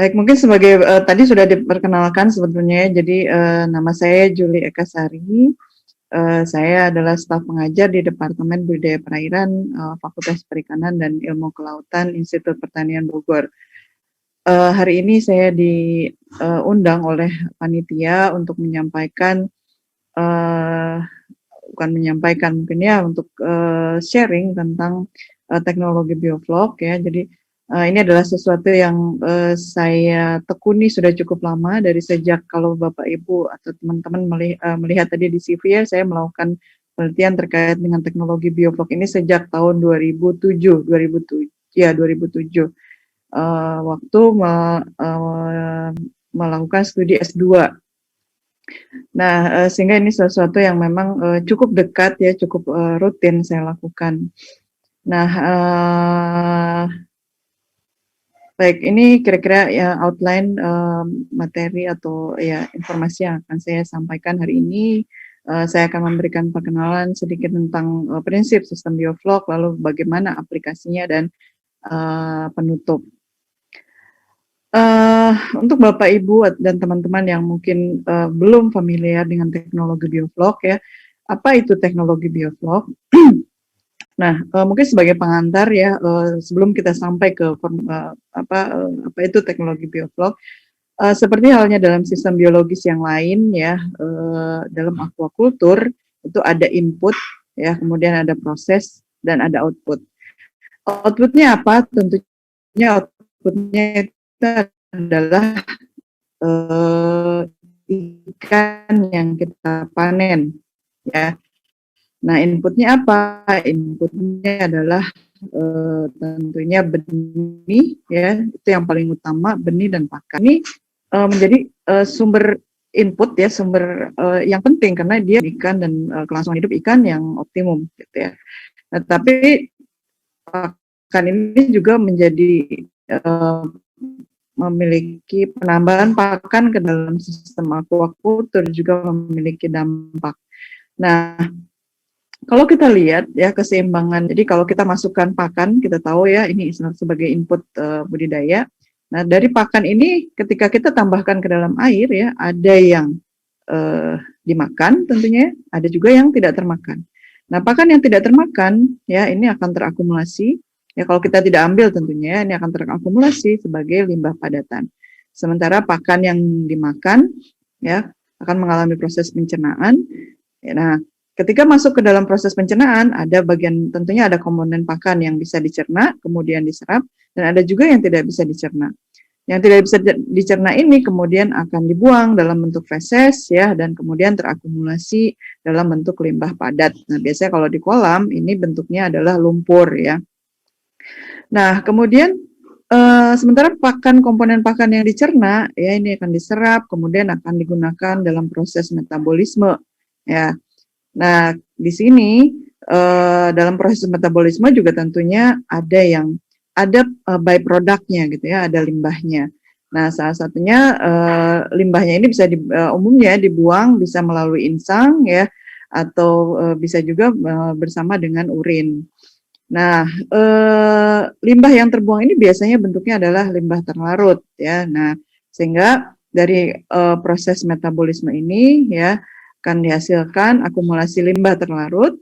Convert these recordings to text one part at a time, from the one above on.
Baik, mungkin sebagai tadi sudah diperkenalkan sebetulnya ya, jadi nama saya Juli Ekasari, saya adalah staf pengajar di Departemen Budidaya Perairan, Fakultas Perikanan dan Ilmu Kelautan Institut Pertanian Bogor. Hari ini saya diundang oleh panitia untuk menyampaikan, eee, bukan menyampaikan mungkin ya, untuk sharing tentang teknologi biovlog ya. Jadi ini adalah sesuatu yang saya tekuni sudah cukup lama, dari sejak kalau Bapak Ibu atau teman-teman melihat tadi di CV ya, saya melakukan penelitian terkait dengan teknologi biovlog ini sejak tahun 2007, 2007 waktu melakukan studi S2. Nah, sehingga ini sesuatu yang memang cukup dekat ya, cukup rutin saya lakukan. Nah, baik, ini kira-kira ya outline materi atau ya informasi yang akan saya sampaikan hari ini. Saya akan memberikan perkenalan sedikit tentang prinsip sistem biovlog, lalu bagaimana aplikasinya dan penutup. Untuk Bapak Ibu dan teman-teman yang mungkin belum familiar dengan teknologi biovlog ya, apa itu teknologi biovlog? Nah, mungkin sebagai pengantar ya, sebelum kita sampai ke apa itu teknologi biovlog, seperti halnya dalam sistem biologis yang lain ya, dalam aquaculture itu ada input ya, kemudian ada proses dan ada output. Outputnya apa? Tentunya outputnya itu adalah ikan yang kita panen ya. Nah, inputnya apa? Inputnya adalah tentunya benih ya, itu yang paling utama, benih dan pakan. Ini menjadi sumber input ya, sumber yang penting karena dia ikan dan kelangsungan hidup ikan yang optimum gitu ya. Nah, tapi pakan ini juga menjadi memiliki penambahan pakan ke dalam sistem aquaculture juga memiliki dampak. Nah, kalau kita lihat ya keseimbangan, jadi kalau kita masukkan pakan, kita tahu ya ini sebagai input budidaya. Nah, dari pakan ini ketika kita tambahkan ke dalam air ya, ada yang dimakan tentunya, ada juga yang tidak termakan. Nah, pakan yang tidak termakan ya ini akan terakumulasi. Ya, kalau kita tidak ambil tentunya ini akan terakumulasi sebagai limbah padatan. Sementara pakan yang dimakan ya akan mengalami proses pencernaan. Ya, nah, ketika masuk ke dalam proses pencernaan ada bagian tentunya ada komponen pakan yang bisa dicerna, kemudian diserap, dan ada juga yang tidak bisa dicerna. Yang tidak bisa dicerna ini kemudian akan dibuang dalam bentuk feses ya, dan kemudian terakumulasi dalam bentuk limbah padat. Nah, biasanya kalau di kolam ini bentuknya adalah lumpur ya. Nah, kemudian sementara komponen pakan yang dicerna ya ini akan diserap, kemudian akan digunakan dalam proses metabolisme ya. Nah, di sini dalam proses metabolisme juga tentunya ada byproduct-nya gitu ya, ada limbahnya. Nah, salah satunya limbahnya ini bisa umumnya dibuang bisa melalui insang ya, atau bisa juga bersama dengan urin. Nah, limbah yang terbuang ini biasanya bentuknya adalah limbah terlarut ya. Nah, sehingga dari proses metabolisme ini ya akan dihasilkan akumulasi limbah terlarut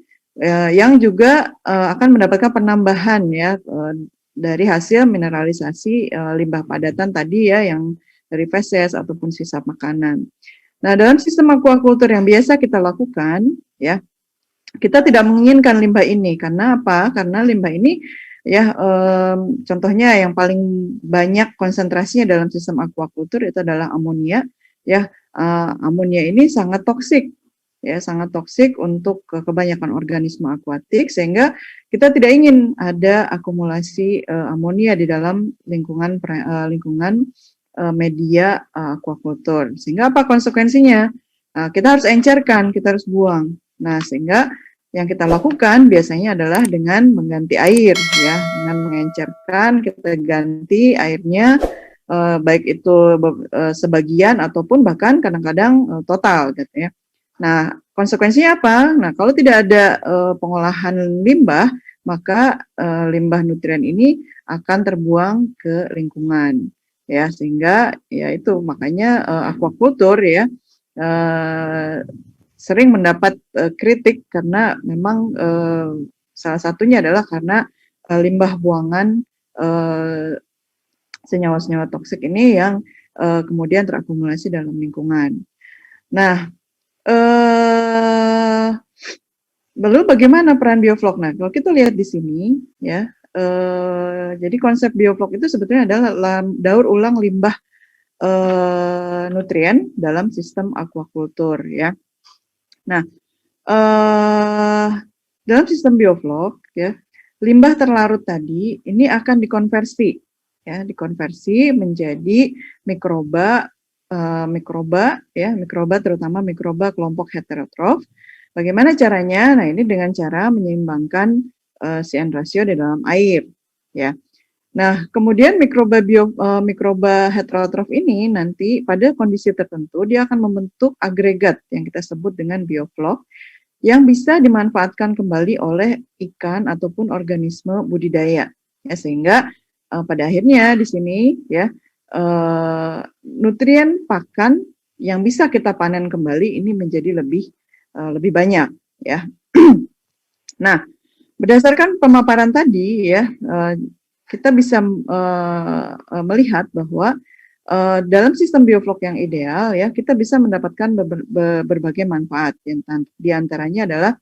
yang juga akan mendapatkan penambahan ya dari hasil mineralisasi limbah padatan tadi ya, yang dari feses ataupun sisa makanan. Nah, dalam sistem aquaculture yang biasa kita lakukan ya, kita tidak menginginkan limbah ini. Karena apa? Karena limbah ini ya contohnya yang paling banyak konsentrasinya dalam sistem aquaculture itu adalah amonia ya. Amonia ini sangat toksik ya, sangat toksik untuk kebanyakan organisme akuatik, sehingga kita tidak ingin ada akumulasi amonia di dalam lingkungan media aquaculture. Sehingga apa konsekuensinya? Kita harus encerkan, kita harus buang. Nah, sehingga yang kita lakukan biasanya adalah dengan mengganti air ya, dengan mengencerkan, kita ganti airnya baik itu sebagian ataupun bahkan kadang-kadang total gitu ya. Nah, konsekuensinya apa? Nah, kalau tidak ada pengolahan limbah, maka limbah nutrien ini akan terbuang ke lingkungan ya, sehingga ya itu makanya aquaculture ya sering mendapat kritik karena memang salah satunya adalah karena limbah buangan senyawa-senyawa toksik ini yang kemudian terakumulasi dalam lingkungan. Nah, lalu bagaimana peran bioflok? Nah, kalau kita lihat di sini, ya, jadi konsep bioflok itu sebetulnya adalah daur ulang limbah nutrien dalam sistem aquaculture, ya. Nah, dalam sistem bioflok, ya, limbah terlarut tadi ini akan dikonversi, ya, dikonversi menjadi mikroba, mikroba terutama mikroba kelompok heterotrof. Bagaimana caranya? Nah, ini dengan cara menyeimbangkan CN ratio di dalam air, ya. Nah, kemudian mikroba heterotrof ini nanti pada kondisi tertentu dia akan membentuk agregat yang kita sebut dengan bioflok yang bisa dimanfaatkan kembali oleh ikan ataupun organisme budidaya, ya, sehingga pada akhirnya di sini ya nutrien pakan yang bisa kita panen kembali ini menjadi lebih banyak, ya. Nah, berdasarkan pemaparan tadi ya, kita bisa melihat bahwa dalam sistem bioflok yang ideal ya, kita bisa mendapatkan berbagai manfaat. Di antaranya adalah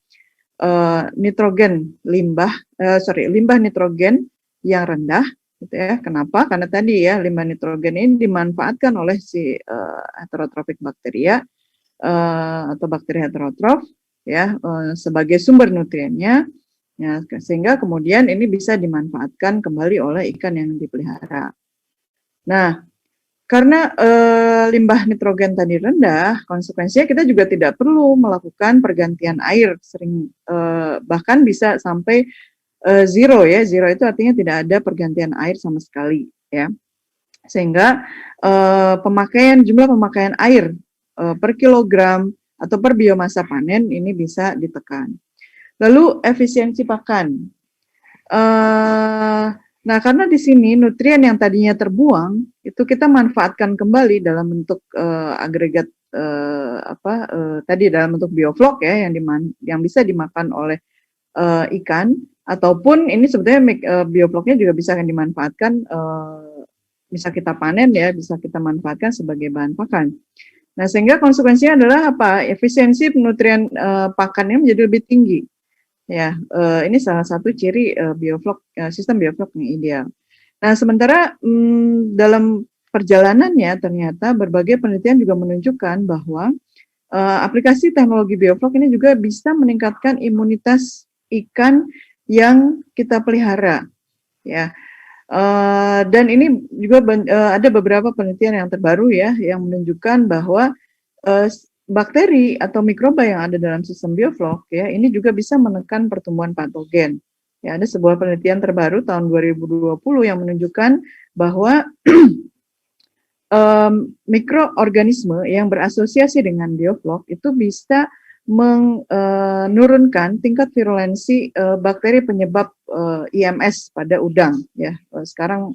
limbah nitrogen yang rendah, gitu ya. Kenapa? Karena tadi ya limbah nitrogen ini dimanfaatkan oleh si heterotropik bakteria atau bakteri heterotrof ya sebagai sumber nutriennya, ya, sehingga kemudian ini bisa dimanfaatkan kembali oleh ikan yang dipelihara. Nah, karena limbah nitrogen tadi rendah, konsekuensinya kita juga tidak perlu melakukan pergantian air, bahkan bisa sampai zero ya. Zero itu artinya tidak ada pergantian air sama sekali, ya. Sehingga jumlah pemakaian air per kilogram atau per biomasa panen ini bisa ditekan. Lalu efisiensi pakan. Nah, karena di sini nutrien yang tadinya terbuang itu kita manfaatkan kembali dalam bentuk agregat tadi dalam bentuk bioflok ya yang bisa dimakan oleh ikan, ataupun ini sebetulnya biofloknya juga bisa dimanfaatkan, bisa kita panen ya, bisa kita manfaatkan sebagai bahan pakan. Nah, sehingga konsekuensinya adalah apa? Efisiensi nutrien pakannya menjadi lebih tinggi. Ya, ini salah satu ciri sistem bioflok yang ideal. Nah, sementara dalam perjalanannya ternyata berbagai penelitian juga menunjukkan bahwa aplikasi teknologi bioflok ini juga bisa meningkatkan imunitas ikan yang kita pelihara, ya. Dan ini juga ada beberapa penelitian yang terbaru ya yang menunjukkan bahwa bakteri atau mikroba yang ada dalam sistem bioflok ya ini juga bisa menekan pertumbuhan patogen. Ya, ada sebuah penelitian terbaru tahun 2020 yang menunjukkan bahwa mikroorganisme yang berasosiasi dengan bioflok itu bisa menurunkan tingkat virulensi bakteri penyebab IMS pada udang ya. Sekarang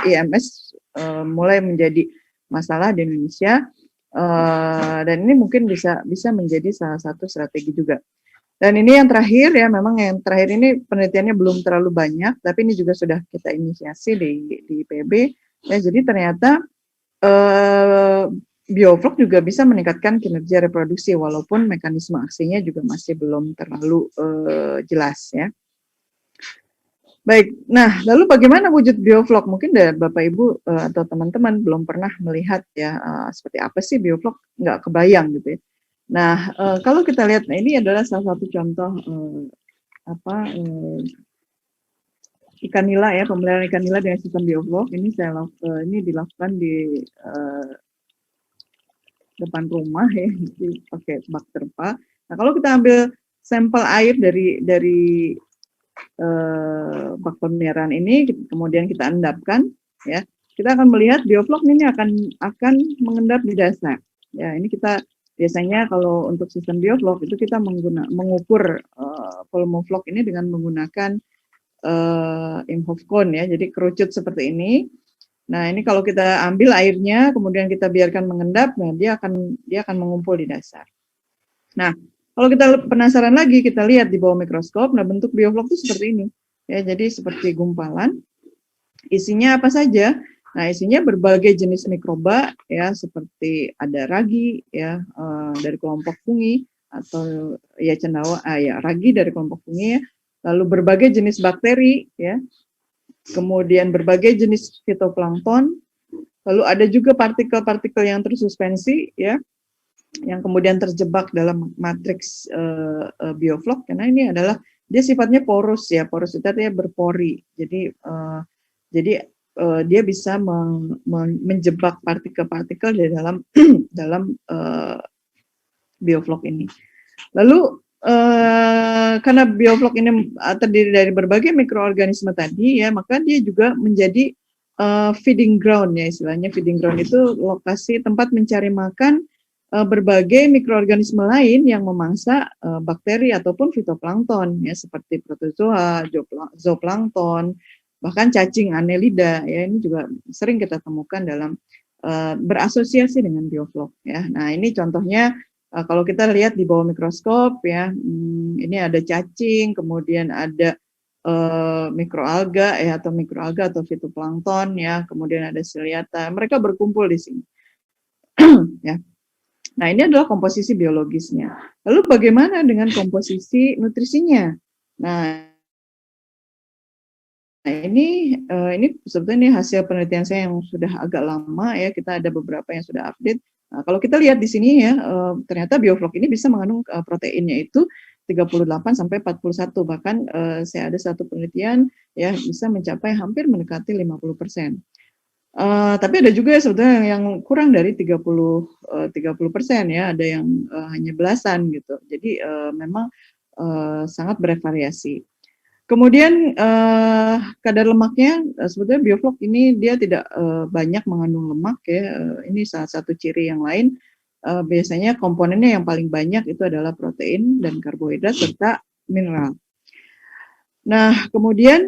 IMS mulai menjadi masalah di Indonesia dan ini mungkin bisa menjadi salah satu strategi juga. Dan ini yang terakhir ya, memang yang terakhir ini penelitiannya belum terlalu banyak, tapi ini juga sudah kita inisiasi di IPB ya. Jadi ternyata bioflok juga bisa meningkatkan kinerja reproduksi walaupun mekanisme aksinya juga masih belum terlalu jelas ya. Baik, nah lalu bagaimana wujud bioflok? Mungkin dari Bapak Ibu atau teman-teman belum pernah melihat ya seperti apa sih bioflok, nggak kebayang gitu ya. Nah kalau kita lihat, nah ini adalah salah satu contoh ikan nila ya, pemeliharaan ikan nila dengan sistem bioflok. Ini ini dilakukan di depan rumah ya, pakai bak terpal. Nah, kalau kita ambil sampel air dari bak pemeliharaan ini, kemudian kita endapkan, ya, kita akan melihat bioflok ini akan mengendap di dasar. Ya, ini kita biasanya kalau untuk sistem bioflok itu kita mengukur volume flok ini dengan menggunakan Imhoff cone ya, jadi kerucut seperti ini. Nah, ini kalau kita ambil airnya, kemudian kita biarkan mengendap, nah dia akan mengumpul di dasar. Nah, kalau kita penasaran lagi, kita lihat di bawah mikroskop. Nah, bentuk bioflok itu seperti ini. Ya, jadi seperti gumpalan. Isinya apa saja? Nah, isinya berbagai jenis mikroba, ya, seperti ada ragi, ya, dari kelompok fungi, atau ya cendawa, ya ragi dari kelompok fungi, ya. Lalu berbagai jenis bakteri, ya. Kemudian berbagai jenis fitoplankton. Lalu ada juga partikel-partikel yang tersuspensi, ya, yang kemudian terjebak dalam matriks bioflok, karena ini adalah dia sifatnya porus, ya, porus itu artinya berpori. Jadi dia bisa menjebak partikel-partikel di dalam dalam bioflok ini. Lalu karena bioflok ini terdiri dari berbagai mikroorganisme tadi, ya, maka dia juga menjadi feeding ground, ya, istilahnya feeding ground itu lokasi tempat mencari makan berbagai mikroorganisme lain yang memangsa bakteri ataupun fitoplankton, ya, seperti protozoa, zooplankton, bahkan cacing Annelida, ya, ini juga sering kita temukan dalam berasosiasi dengan bioflok, ya. Nah, ini contohnya kalau kita lihat di bawah mikroskop, ya, ini ada cacing, kemudian ada mikroalga, ya, atau mikroalga atau fitoplankton, ya, kemudian ada ciliata, mereka berkumpul di sini. Ya. Nah, ini adalah komposisi biologisnya. Lalu bagaimana dengan komposisi nutrisinya? Nah, ini sebetulnya hasil penelitian saya yang sudah agak lama, ya, kita ada beberapa yang sudah update. Nah, kalau kita lihat di sini, ya, ternyata bioflok ini bisa mengandung proteinnya itu 38 sampai 41, bahkan saya ada satu penelitian, ya, bisa mencapai hampir mendekati 50%. Tapi ada juga sebetulnya yang kurang dari 30%, ya, ada yang hanya belasan gitu. Jadi memang sangat bervariasi. Kemudian kadar lemaknya, sebetulnya bioflok ini dia tidak banyak mengandung lemak, ya. Ini salah satu ciri yang lain. Biasanya komponennya yang paling banyak itu adalah protein dan karbohidrat serta mineral. Nah, kemudian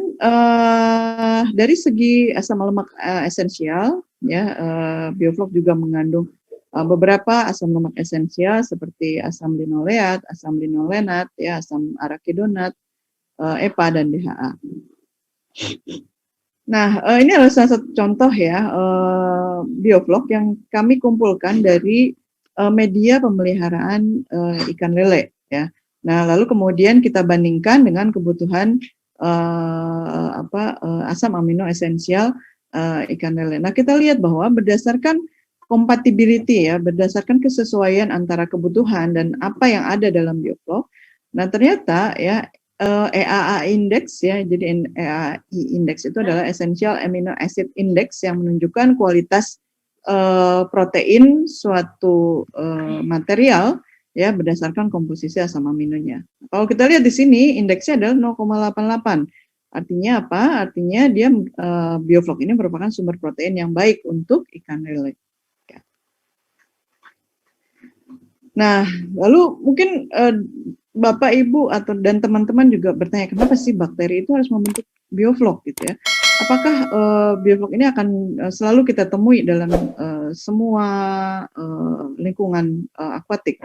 dari segi asam lemak esensial, ya, bioflok juga mengandung beberapa asam lemak esensial seperti asam linoleat, asam linolenat, ya, asam arachidonat, EPA dan DHA. Nah, ini adalah salah satu contoh, ya, bioflok yang kami kumpulkan dari media pemeliharaan ikan lele, ya. Nah, lalu kemudian kita bandingkan dengan kebutuhan asam amino esensial ikan lele. Nah, kita lihat bahwa berdasarkan compatibility, ya, berdasarkan kesesuaian antara kebutuhan dan apa yang ada dalam bioflok. Nah, ternyata, ya, EAA index, ya, jadi EAI index itu adalah essential amino acid index yang menunjukkan kualitas protein suatu material, ya, berdasarkan komposisi asam aminonya. Kalau kita lihat di sini indeksnya adalah 0,88. Artinya apa? Artinya dia bioflok ini merupakan sumber protein yang baik untuk ikan lele. Nah, lalu mungkin Bapak, Ibu, dan teman-teman juga bertanya, kenapa sih bakteri itu harus membentuk bioflok, gitu, ya? Apakah bioflok ini akan selalu kita temui dalam semua lingkungan akuatik?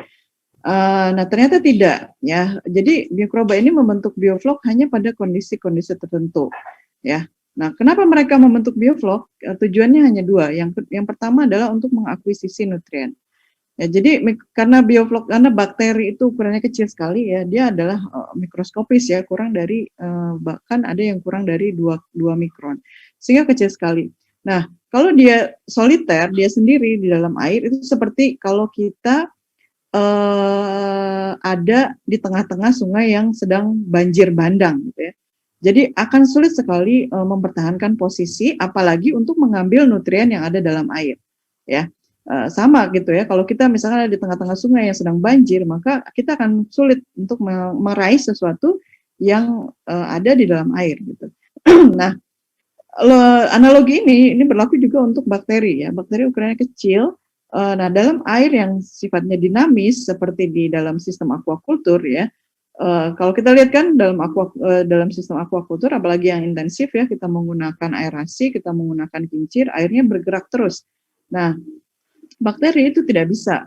Nah, ternyata tidak, ya. Jadi mikroba ini membentuk bioflok hanya pada kondisi-kondisi tertentu, ya. Nah, kenapa mereka membentuk bioflok? Tujuannya hanya dua. Yang pertama adalah untuk mengakuisisi nutrien. Ya, jadi karena bakteri itu ukurannya kecil sekali, ya, dia adalah mikroskopis, ya, kurang dari bahkan ada yang kurang dari 2 mikron, sehingga kecil sekali. Nah, kalau dia soliter, dia sendiri di dalam air, itu seperti kalau kita ada di tengah-tengah sungai yang sedang banjir bandang, gitu, ya. Jadi akan sulit sekali mempertahankan posisi, apalagi untuk mengambil nutrien yang ada dalam air, ya. Sama gitu, ya, kalau kita misalnya di tengah-tengah sungai yang sedang banjir, maka kita akan sulit untuk meraih sesuatu yang ada di dalam air, gitu. Nah, analogi ini berlaku juga untuk bakteri, ya. Bakteri ukurannya kecil. Nah, dalam air yang sifatnya dinamis seperti di dalam sistem aquaculture, ya, Kalau kita lihat kan dalam sistem aquaculture, apalagi yang intensif ya, kita menggunakan aerasi, kita menggunakan kincir, airnya bergerak terus. Nah, bakteri itu tidak bisa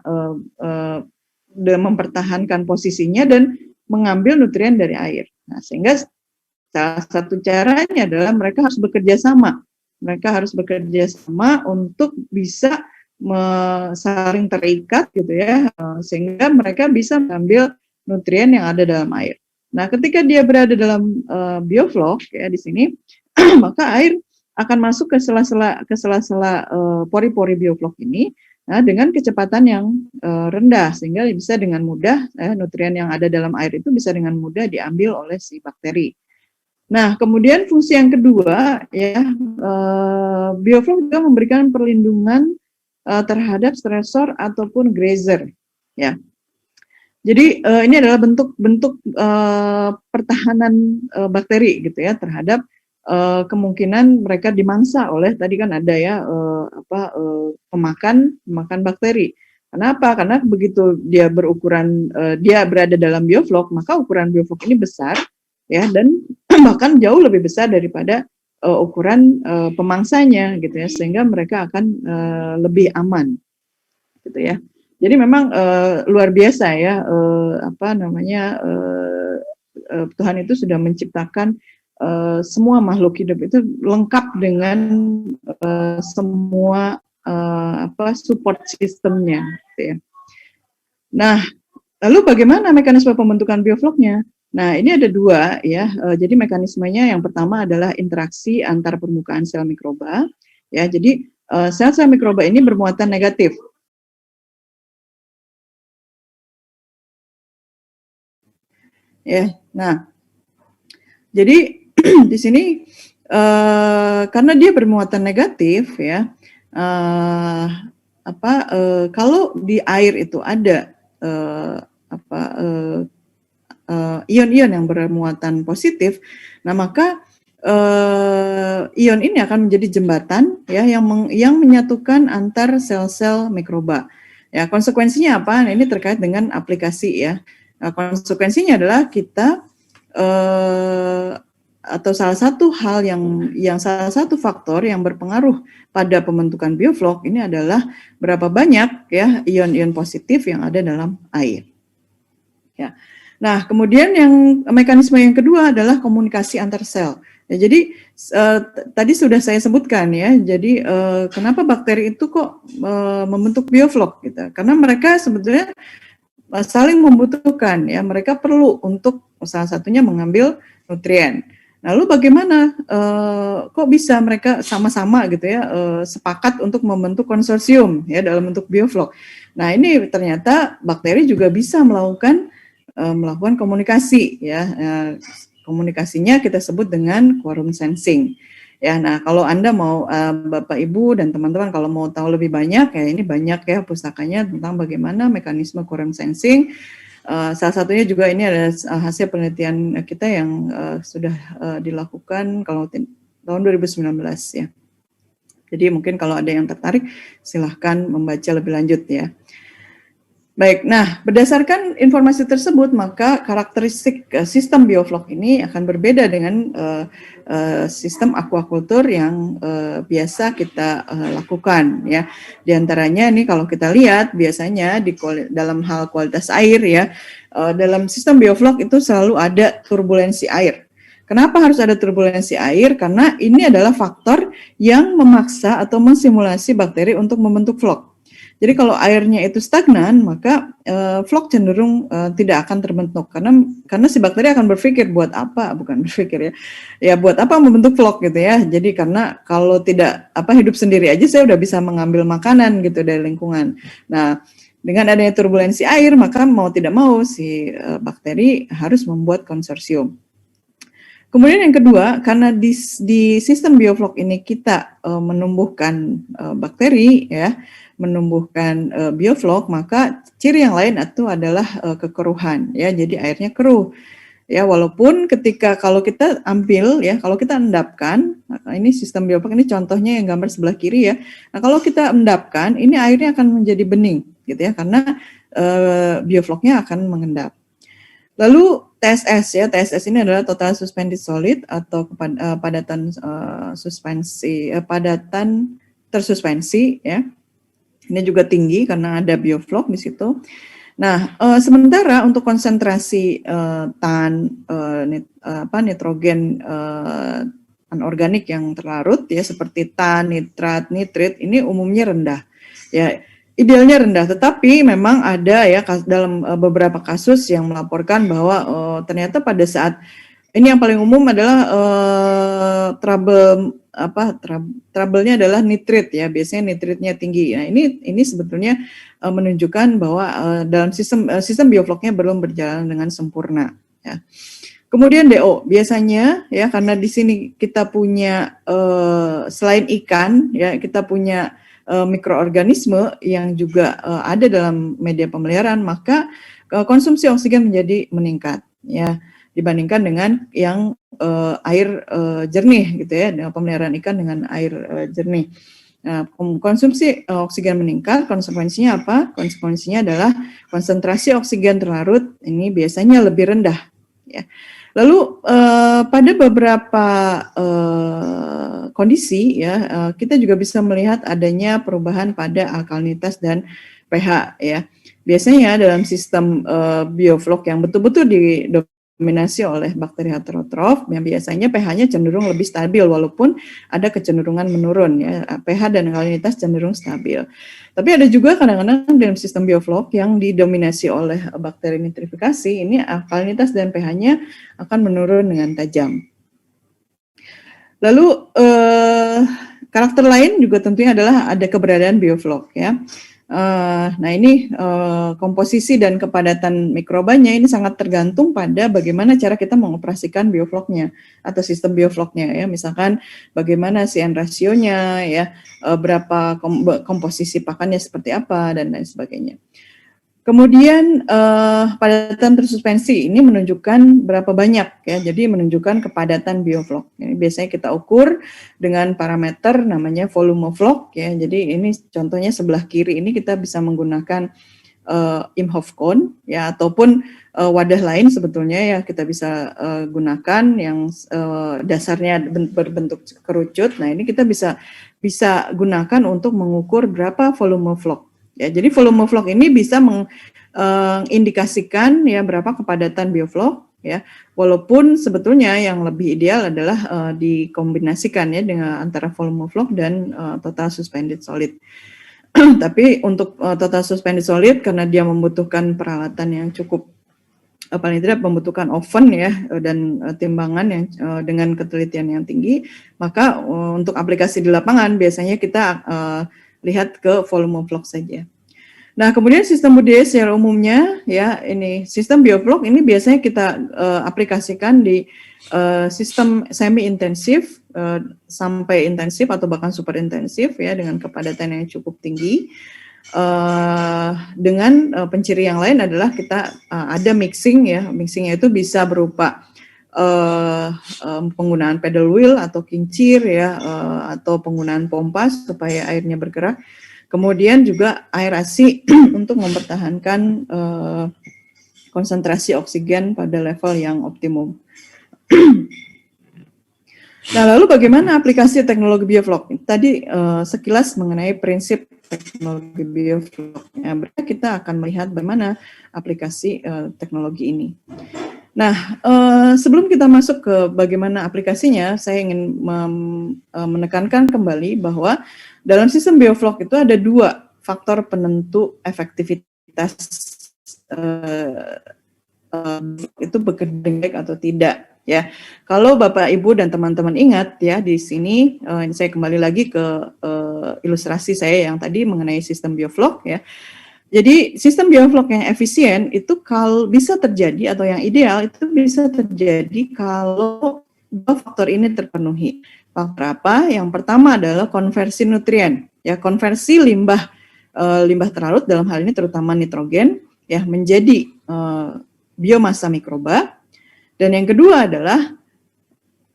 mempertahankan posisinya dan mengambil nutrien dari air. Nah, sehingga salah satu caranya adalah mereka harus bekerja sama. Mereka harus bekerja sama untuk bisa saling terikat gitu ya, sehingga mereka bisa mengambil nutrien yang ada dalam air. Nah, ketika dia berada dalam bioflok ya di sini, maka air akan masuk ke sela-sela pori-pori bioflok ini. Nah, dengan kecepatan yang rendah, sehingga bisa dengan mudah nutrien yang ada dalam air itu bisa dengan mudah diambil oleh si bakteri. Nah, kemudian fungsi yang kedua ya, bioflok juga memberikan perlindungan terhadap stresor ataupun grazer ya. Jadi ini adalah bentuk pertahanan bakteri gitu ya terhadap kemungkinan mereka dimangsa oleh tadi kan ada ya pemakan bakteri. Kenapa? Karena begitu dia dia berada dalam bioflok, maka ukuran bioflok ini besar ya, dan bahkan jauh lebih besar daripada ukuran pemangsanya gitu ya, sehingga mereka akan lebih aman gitu ya. Jadi memang luar biasa ya Tuhan itu sudah menciptakan semua makhluk hidup itu lengkap dengan semua support sistemnya gitu ya. Nah, lalu bagaimana mekanisme pembentukan biofloknya? Nah, ini ada dua ya. Jadi mekanismenya yang pertama adalah interaksi antar permukaan sel mikroba. Ya, jadi sel-sel mikroba ini bermuatan negatif. Ya, nah, jadi di sini karena dia bermuatan negatif ya, kalau di air itu ada ion-ion yang bermuatan positif, nah maka ion ini akan menjadi jembatan ya yang menyatukan antar sel-sel mikroba. Ya, konsekuensinya apa? Nah, ini terkait dengan aplikasi ya. Nah, konsekuensinya adalah kita atau salah satu faktor yang berpengaruh pada pembentukan bioflok ini adalah berapa banyak ya ion-ion positif yang ada dalam air. Ya. Nah, kemudian mekanisme yang kedua adalah komunikasi antar sel. Ya, jadi tadi sudah saya sebutkan ya. Jadi kenapa bakteri itu kok membentuk bioflok gitu? Karena mereka sebetulnya saling membutuhkan ya. Mereka perlu untuk salah satunya mengambil nutrien. Lalu bagaimana kok bisa mereka sama-sama gitu ya sepakat untuk membentuk konsorsium ya dalam bentuk bioflok. Nah, ini ternyata bakteri juga bisa melakukan komunikasi ya. Komunikasinya kita sebut dengan quorum sensing. Ya, nah kalau Anda mau Bapak Ibu dan teman-teman kalau mau tahu lebih banyak ya, ini banyak ya pustakanya tentang bagaimana mekanisme quorum sensing. Salah satunya juga ini ada hasil penelitian kita yang sudah dilakukan kalau tahun 2019 ya. Jadi mungkin kalau ada yang tertarik silahkan membaca lebih lanjut ya. Baik, nah berdasarkan informasi tersebut maka karakteristik sistem bioflok ini akan berbeda dengan sistem aquaculture yang biasa kita lakukan ya. Di antaranya nih kalau kita lihat biasanya dalam hal kualitas air ya, dalam sistem bioflok itu selalu ada turbulensi air. Kenapa harus ada turbulensi air? Karena ini adalah faktor yang memaksa atau mensimulasi bakteri untuk membentuk flok. Jadi kalau airnya itu stagnan, maka flok cenderung tidak akan terbentuk karena si bakteri akan berpikir buat apa, bukan berpikir ya buat apa membentuk flok gitu ya. Jadi karena kalau tidak hidup sendiri aja saya udah bisa mengambil makanan gitu dari lingkungan. Nah, dengan adanya turbulensi air, maka mau tidak mau si bakteri harus membuat konsorsium. Kemudian yang kedua, karena di sistem bioflok ini kita menumbuhkan bakteri ya, menumbuhkan bioflok, maka ciri yang lain itu adalah kekeruhan ya, jadi airnya keruh ya, walaupun kalau kita ambil ya, kalau kita endapkan, ini sistem bioflok ini contohnya yang gambar sebelah kiri ya. Nah, kalau kita endapkan, ini airnya akan menjadi bening gitu ya, karena biofloknya akan mengendap. Lalu TSS ya, TSS ini adalah total suspended solid atau padatan padatan tersuspensi ya. Ini juga tinggi karena ada bioflok di situ. Nah, sementara untuk konsentrasi nitrogen anorganik yang terlarut ya seperti tan, nitrat, nitrit ini umumnya rendah. Ya, idealnya rendah, tetapi memang ada ya dalam beberapa kasus yang melaporkan bahwa ternyata pada saat ini yang paling umum adalah trouble-nya adalah nitrit ya, biasanya nitritnya tinggi. Nah, ini sebetulnya menunjukkan bahwa dalam sistem biofloknya belum berjalan dengan sempurna ya. Kemudian DO biasanya ya karena di sini kita punya selain ikan ya kita punya mikroorganisme yang juga ada dalam media pemeliharaan, maka konsumsi oksigen menjadi meningkat ya dibandingkan dengan yang air jernih gitu ya, dengan pemeliharaan ikan dengan air jernih. Nah, konsumsi oksigen meningkat, konsekuensinya apa? Konsekuensinya adalah konsentrasi oksigen terlarut ini biasanya lebih rendah ya. Lalu pada beberapa kondisi ya kita juga bisa melihat adanya perubahan pada alkalinitas dan pH ya. Biasanya dalam sistem bioflok yang betul-betul didominasi oleh bakteri heterotrof yang biasanya pH-nya cenderung lebih stabil walaupun ada kecenderungan menurun ya. pH dan alkalinitas cenderung stabil. Tapi ada juga kadang-kadang dalam sistem bioflok yang didominasi oleh bakteri nitrifikasi, ini alkalinitas dan pH-nya akan menurun dengan tajam. Lalu karakter lain juga tentunya adalah ada keberadaan bioflok ya. Nah ini komposisi dan kepadatan mikrobanya ini sangat tergantung pada bagaimana cara kita mengoperasikan biofloknya atau sistem biofloknya ya, misalkan bagaimana CN rasionya ya, berapa komposisi pakannya seperti apa dan lain sebagainya. Kemudian padatan tersuspensi ini menunjukkan berapa banyak ya, jadi menunjukkan kepadatan bioflok. Ini biasanya kita ukur dengan parameter namanya volume flok ya. Jadi ini contohnya sebelah kiri ini kita bisa menggunakan Imhoff cone ya ataupun wadah lain sebetulnya ya kita bisa gunakan yang dasarnya berbentuk kerucut. Nah ini kita bisa gunakan untuk mengukur berapa volume flok. Ya, jadi volume flok ini bisa mengindikasikan ya berapa kepadatan bioflok ya. Walaupun sebetulnya yang lebih ideal adalah dikombinasikan ya dengan antara volume flok dan total suspended solid. Tapi untuk total suspended solid karena dia membutuhkan peralatan yang cukup paling tidak membutuhkan oven ya dan timbangan yang dengan ketelitian yang tinggi, maka untuk aplikasi di lapangan biasanya kita lihat ke volume flok saja. Nah, kemudian sistem budidaya secara umumnya ya ini sistem bioflok ini biasanya kita aplikasikan di sistem semi intensif sampai intensif atau bahkan super intensif ya dengan kepadatan yang cukup tinggi. Dengan penciri yang lain adalah kita ada mixing ya, mixingnya itu bisa berupa penggunaan pedal wheel atau kincir ya atau penggunaan pompa supaya airnya bergerak, kemudian juga aerasi untuk mempertahankan konsentrasi oksigen pada level yang optimum. Nah, lalu bagaimana aplikasi teknologi bioflok? Tadi sekilas mengenai prinsip teknologi bioflok. Ya, berarti kita akan melihat bagaimana aplikasi teknologi ini. Nah, sebelum kita masuk ke bagaimana aplikasinya, saya ingin menekankan kembali bahwa dalam sistem bioflok itu ada dua faktor penentu efektivitas itu bekerja baik atau tidak. Ya, kalau Bapak, Ibu, dan teman-teman ingat ya di sini, saya kembali lagi ke ilustrasi saya yang tadi mengenai sistem bioflok ya. Jadi sistem bioflok yang efisien itu kalau bisa terjadi atau yang ideal itu bisa terjadi kalau dua faktor ini terpenuhi. Faktor apa? Yang pertama adalah konversi nutrien, ya konversi limbah terlarut dalam hal ini terutama nitrogen ya menjadi biomasa mikroba. Dan yang kedua adalah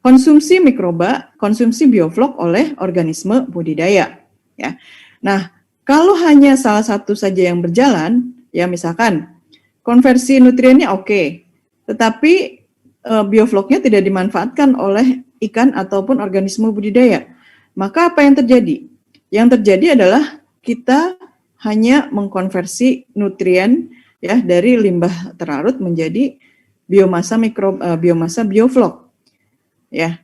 konsumsi mikroba, konsumsi bioflok oleh organisme budidaya. Ya, nah kalau hanya salah satu saja yang berjalan, ya misalkan konversi nutriennya oke, tetapi biofloknya tidak dimanfaatkan oleh ikan ataupun organisme budidaya. Maka apa yang terjadi? Yang terjadi adalah kita hanya mengkonversi nutrien ya dari limbah terlarut menjadi biomasa biomasa bioflok. Ya.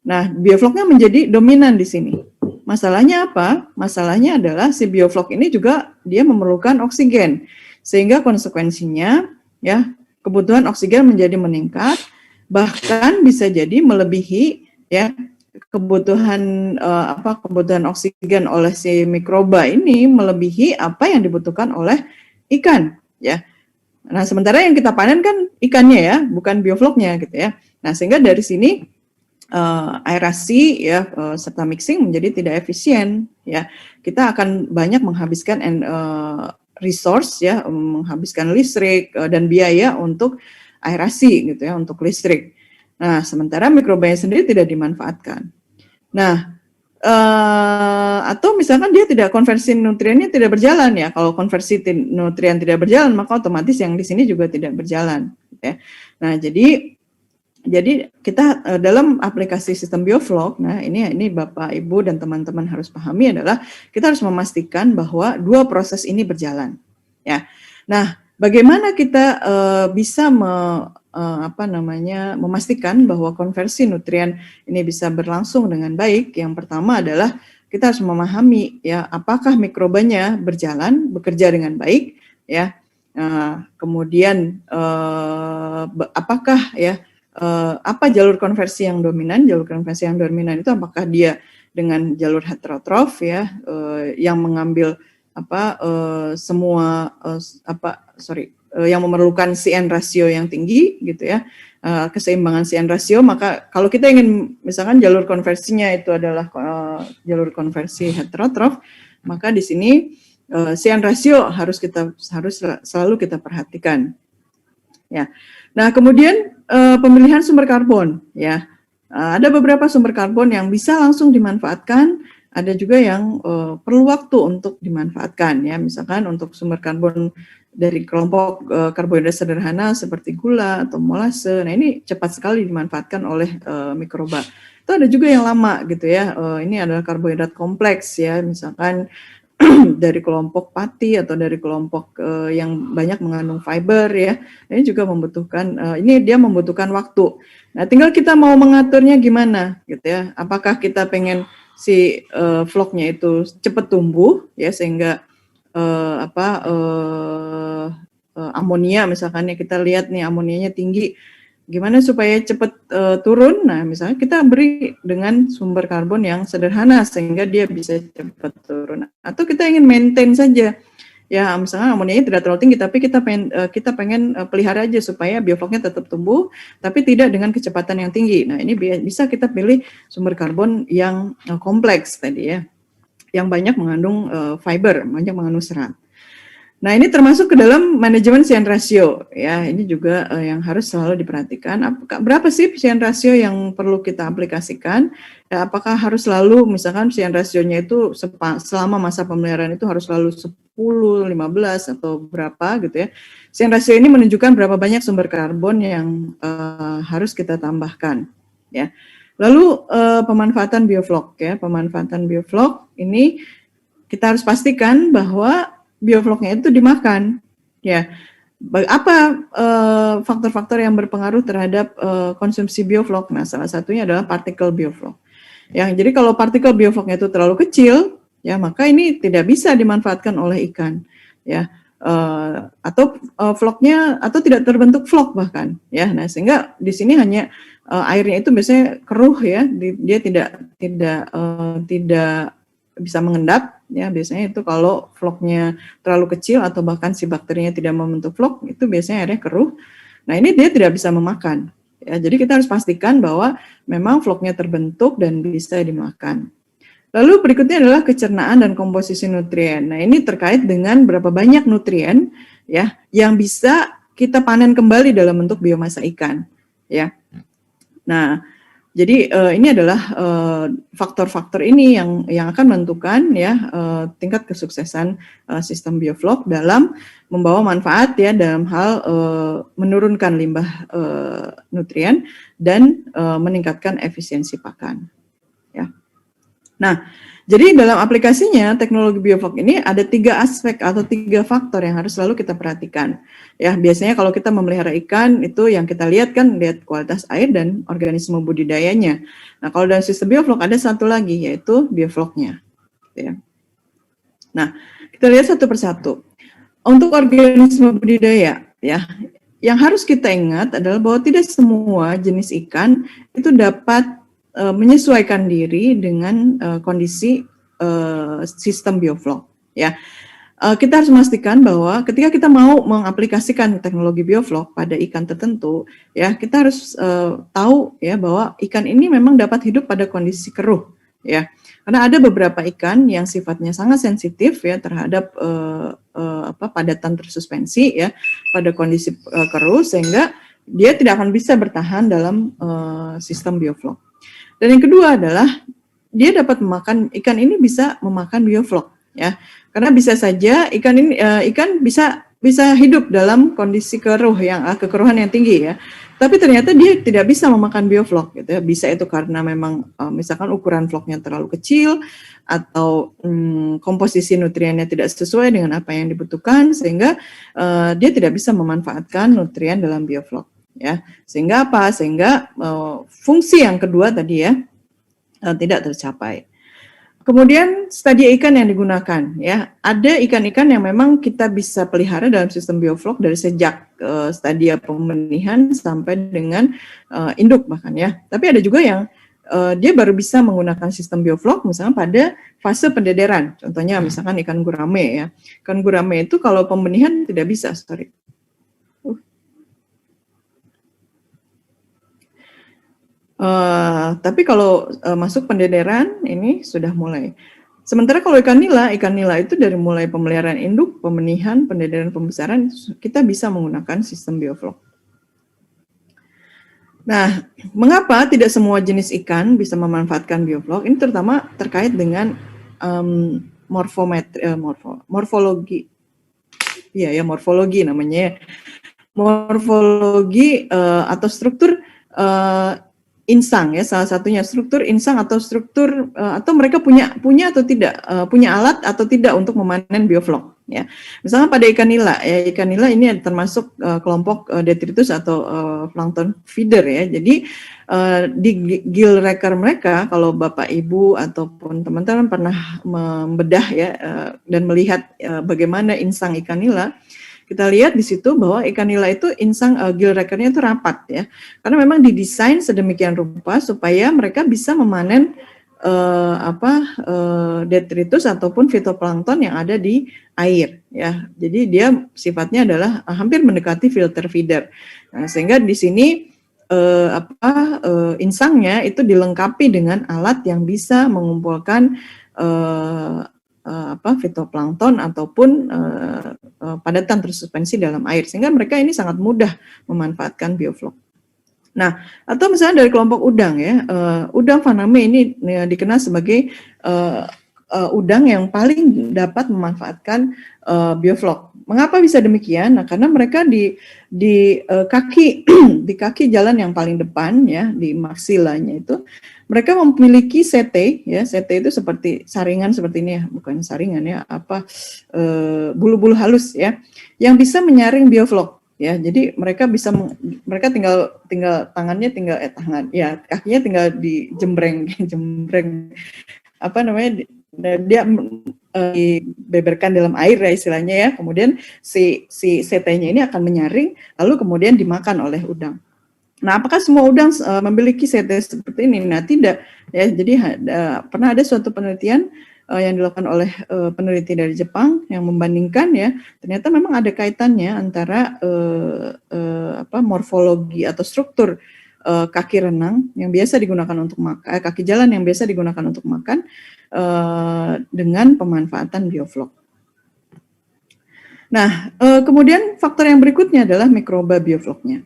Nah, biofloknya menjadi dominan di sini. Masalahnya apa? Masalahnya adalah si bioflok ini juga dia memerlukan oksigen. Sehingga konsekuensinya ya kebutuhan oksigen menjadi meningkat, bahkan bisa jadi melebihi ya kebutuhan kebutuhan oksigen oleh si mikroba ini melebihi apa yang dibutuhkan oleh ikan ya. Nah, sementara yang kita panen kan ikannya ya, bukan biofloknya gitu ya. Nah, sehingga dari sini aerasi ya serta mixing menjadi tidak efisien ya. Kita akan banyak menghabiskan resource ya, menghabiskan listrik dan biaya untuk aerasi gitu ya, untuk listrik. Nah, sementara mikrobanya sendiri tidak dimanfaatkan. Nah, atau misalkan dia tidak konversi nutriennya tidak berjalan ya. Kalau konversi nutrien tidak berjalan, maka otomatis yang di sini juga tidak berjalan. Gitu ya. Nah, jadi kita dalam aplikasi sistem bioflok, nah ini Bapak, Ibu, dan teman-teman harus pahami adalah kita harus memastikan bahwa dua proses ini berjalan. Ya. Nah, bagaimana kita bisa memastikan bahwa konversi nutrien ini bisa berlangsung dengan baik? Yang pertama adalah kita harus memahami ya apakah mikrobanya bekerja dengan baik, ya. Kemudian apakah ya apa jalur konversi yang dominan? Jalur konversi yang dominan itu apakah dia dengan jalur heterotrof ya, yang mengambil yang memerlukan CN ratio yang tinggi gitu ya, keseimbangan CN ratio. Maka kalau kita ingin misalkan jalur konversinya itu adalah jalur konversi heterotrof, maka di sini CN ratio harus selalu kita perhatikan. Ya. Nah, kemudian pemilihan sumber karbon ya. Ada beberapa sumber karbon yang bisa langsung dimanfaatkan, ada juga yang perlu waktu untuk dimanfaatkan ya. Misalkan untuk sumber karbon dari kelompok karbohidrat sederhana seperti gula atau molase. Nah, ini cepat sekali dimanfaatkan oleh mikroba. Itu ada juga yang lama gitu ya. Ini adalah karbohidrat kompleks ya, misalkan dari kelompok pati atau dari kelompok yang banyak mengandung fiber ya. Ini juga membutuhkan dia membutuhkan waktu. Nah, tinggal kita mau mengaturnya gimana gitu ya. Apakah kita pengen si vlognya itu cepat tumbuh ya sehingga amonia misalkan ya, kita lihat nih amonianya tinggi. Gimana supaya cepat turun? Nah, misalnya kita beri dengan sumber karbon yang sederhana sehingga dia bisa cepat turun. Atau kita ingin maintain saja, ya misalnya amonianya tidak terlalu tinggi, tapi kita pengen pelihara aja supaya biofloknya tetap tumbuh, tapi tidak dengan kecepatan yang tinggi. Nah, ini bisa kita pilih sumber karbon yang kompleks tadi ya, yang banyak mengandung fiber, banyak mengandung serat. Nah, ini termasuk ke dalam manajemen CN ratio ya. Ini juga yang harus selalu diperhatikan. Berapa sih CN ratio yang perlu kita aplikasikan? Ya, apakah harus selalu misalkan CN rasionya itu selama masa pemeliharaan itu harus selalu 10, 15 atau berapa gitu ya. CN ratio ini menunjukkan berapa banyak sumber karbon yang harus kita tambahkan ya. Lalu pemanfaatan bioflok ya. Pemanfaatan bioflok ini kita harus pastikan bahwa biofloknya itu dimakan, ya. Apa faktor-faktor yang berpengaruh terhadap konsumsi bioflok? Nah, salah satunya adalah partikel bioflok. Ya, jadi kalau partikel biofloknya itu terlalu kecil, ya maka ini tidak bisa dimanfaatkan oleh ikan, ya. Atau vlognya atau tidak terbentuk vlog bahkan, ya. Nah, sehingga di sini hanya airnya itu biasanya keruh, ya. Dia tidak bisa mengendap. Ya, biasanya itu kalau vlognya terlalu kecil atau bahkan si bakterinya tidak membentuk vlog, itu biasanya airnya keruh. Nah, ini dia tidak bisa memakan. Ya, jadi kita harus pastikan bahwa memang vlognya terbentuk dan bisa dimakan. Lalu berikutnya adalah kecernaan dan komposisi nutrien. Nah, ini terkait dengan berapa banyak nutrien ya yang bisa kita panen kembali dalam bentuk biomasa ikan. Ya. Nah, Jadi ini adalah faktor-faktor ini yang akan menentukan ya tingkat kesuksesan sistem bioflok dalam membawa manfaat ya dalam hal menurunkan limbah nutrien dan meningkatkan efisiensi pakan. Ya. Nah, jadi dalam aplikasinya teknologi bioflok ini ada 3 aspek atau 3 faktor yang harus selalu kita perhatikan. Ya, biasanya kalau kita memelihara ikan itu yang kita lihat kan lihat kualitas air dan organisme budidayanya. Nah, kalau dalam sistem bioflok ada satu lagi yaitu biofloknya. Ya. Nah, kita lihat satu persatu. Untuk organisme budidaya, ya, yang harus kita ingat adalah bahwa tidak semua jenis ikan itu dapat menyesuaikan diri dengan kondisi sistem bioflok. Ya, kita harus memastikan bahwa ketika kita mau mengaplikasikan teknologi bioflok pada ikan tertentu, ya kita harus tahu ya bahwa ikan ini memang dapat hidup pada kondisi keruh. Ya, karena ada beberapa ikan yang sifatnya sangat sensitif ya terhadap padatan tersuspensi ya pada kondisi keruh sehingga dia tidak akan bisa bertahan dalam sistem bioflok. Dan yang kedua adalah dia dapat memakan ikan ini bisa memakan bioflok ya. Karena bisa saja ikan bisa hidup dalam kondisi kekeruhan yang tinggi ya. Tapi ternyata dia tidak bisa memakan bioflok gitu ya. Bisa itu karena memang misalkan ukuran vloknya terlalu kecil atau komposisi nutriennya tidak sesuai dengan apa yang dibutuhkan sehingga dia tidak bisa memanfaatkan nutrien dalam bioflok. Ya, sehingga apa? Sehingga fungsi yang kedua tadi ya tidak tercapai. Kemudian stadia ikan yang digunakan ya, ada ikan-ikan yang memang kita bisa pelihara dalam sistem bioflok dari sejak stadia pembenihan sampai dengan induk bahkan ya. Tapi ada juga yang dia baru bisa menggunakan sistem bioflok misalnya pada fase pendederan. Contohnya misalkan ikan gurame ya. Ikan gurame itu kalau pembenihan tidak bisa, sorry. Tapi kalau masuk pendederan ini sudah mulai. Sementara kalau ikan nila itu dari mulai pemeliharaan induk, pembenihan, pendederan, pembesaran kita bisa menggunakan sistem bioflok. Nah, mengapa tidak semua jenis ikan bisa memanfaatkan bioflok? Ini terutama terkait dengan morfologi. Iya ya, morfologi namanya. Morfologi atau struktur insang ya, salah satunya struktur insang atau struktur atau mereka punya atau tidak punya alat atau tidak untuk memanen bioflok ya. Misalnya pada ikan nila ya, ikan nila ini termasuk kelompok detritus atau plankton feeder ya. Jadi di gill raker mereka kalau Bapak Ibu ataupun teman-teman pernah membedah ya dan melihat bagaimana insang ikan nila, kita lihat di situ bahwa ikan nila itu insang gill rakernya itu rapat ya, karena memang didesain sedemikian rupa supaya mereka bisa memanen detritus ataupun fitoplankton yang ada di air ya. Jadi dia sifatnya adalah hampir mendekati filter feeder. Nah, sehingga di sini insangnya itu dilengkapi dengan alat yang bisa mengumpulkan fitoplankton ataupun padatan tersuspensi dalam air, sehingga mereka ini sangat mudah memanfaatkan bioflok. Nah, atau misalnya dari kelompok udang ya, udang faname ini dikenal sebagai udang yang paling dapat memanfaatkan bioflok. Mengapa bisa demikian? Nah, karena mereka di kaki jalan yang paling depan ya, di maksilanya itu mereka memiliki sete ya. Sete itu seperti saringan seperti ini ya, bukan saringan ya, bulu-bulu halus ya, yang bisa menyaring bioflok ya. Jadi mereka tinggal tangannya kakinya tinggal dijembreng dia dibeberkan dalam air ya istilahnya ya. Kemudian si setenya ini akan menyaring lalu kemudian dimakan oleh udang. Nah, apakah semua udang memiliki sete seperti ini? Nah, tidak ya. Jadi pernah ada suatu penelitian yang dilakukan oleh peneliti dari Jepang yang membandingkan ya, ternyata memang ada kaitannya antara morfologi atau struktur kaki renang yang biasa digunakan untuk makan, kaki jalan yang biasa digunakan untuk makan dengan pemanfaatan bioflok. Nah, kemudian faktor yang berikutnya adalah mikroba biofloknya.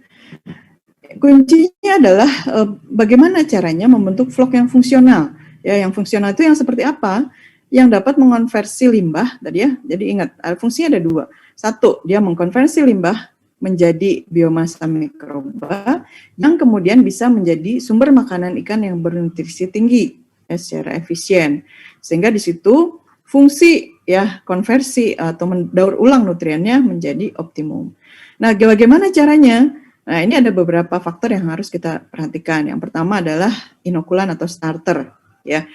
kuncinya adalah bagaimana caranya membentuk vlog yang fungsional. Ya, yang fungsional itu yang seperti apa? Yang dapat mengonversi limbah tadi ya. Jadi ingat, fungsinya ada dua. Satu, dia mengkonversi limbah menjadi biomasa mikroba yang kemudian bisa menjadi sumber makanan ikan yang bernutrisi tinggi ya, secara efisien. Sehingga di situ fungsi ya konversi atau mendaur ulang nutriennya menjadi optimum. Nah, bagaimana caranya? Nah, ini ada beberapa faktor yang harus kita perhatikan. Yang pertama adalah inokulan atau starter, ya.